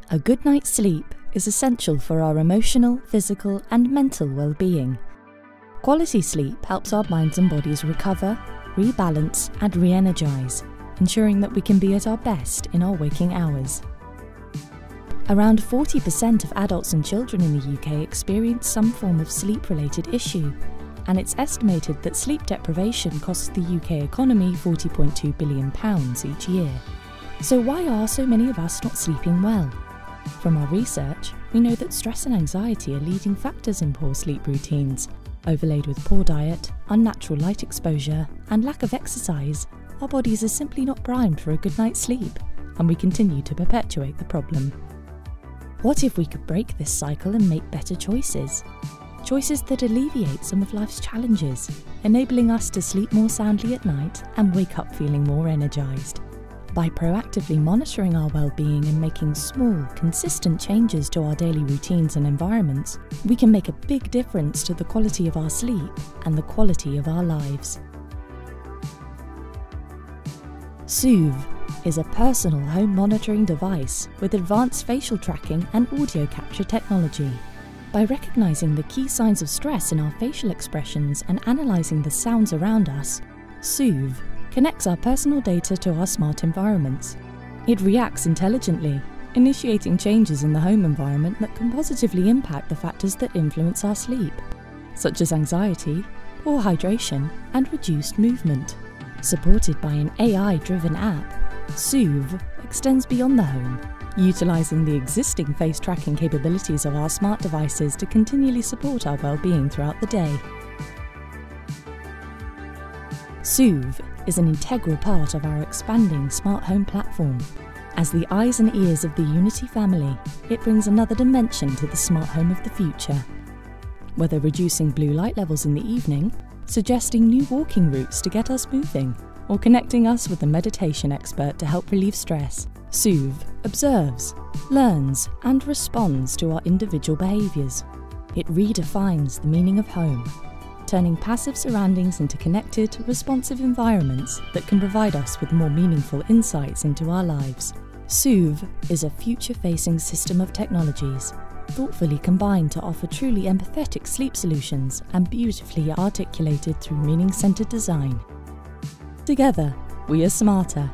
A good night's sleep is essential for our emotional, physical, and mental well-being. Quality sleep helps our minds and bodies recover, rebalance, and re-energize, ensuring that we can be at our best in our waking hours. Around 40% of adults and children in the UK experience some form of sleep-related issue, and it's estimated that sleep deprivation costs the UK economy £40.2 billion each year. So why are so many of us not sleeping well? From our research, we know that stress and anxiety are leading factors in poor sleep routines. Overlaid with poor diet, unnatural light exposure, and lack of exercise, our bodies are simply not primed for a good night's sleep, and we continue to perpetuate the problem. What if we could break this cycle and make better choices? Choices that alleviate some of life's challenges, enabling us to sleep more soundly at night and wake up feeling more energized. By proactively monitoring our well-being and making small, consistent changes to our daily routines and environments, we can make a big difference to the quality of our sleep and the quality of our lives. Soove is a personal home monitoring device with advanced facial tracking and audio capture technology. By recognizing the key signs of stress in our facial expressions and analyzing the sounds around us, Soove connects our personal data to our smart environments. It reacts intelligently, initiating changes in the home environment that can positively impact the factors that influence our sleep, such as anxiety, poor hydration, and reduced movement. Supported by an AI-driven app, Soove extends beyond the home, utilizing the existing face tracking capabilities of our smart devices to continually support our well-being throughout the day. Soove is an integral part of our expanding smart home platform. As the eyes and ears of the Unity family, it brings another dimension to the smart home of the future. Whether reducing blue light levels in the evening, suggesting new walking routes to get us moving, or connecting us with a meditation expert to help relieve stress, Soove observes, learns, and responds to our individual behaviours. It redefines the meaning of home, turning passive surroundings into connected, responsive environments that can provide us with more meaningful insights into our lives. Soove is a future-facing system of technologies, thoughtfully combined to offer truly empathetic sleep solutions and beautifully articulated through meaning-centered design. Together, we are smarter,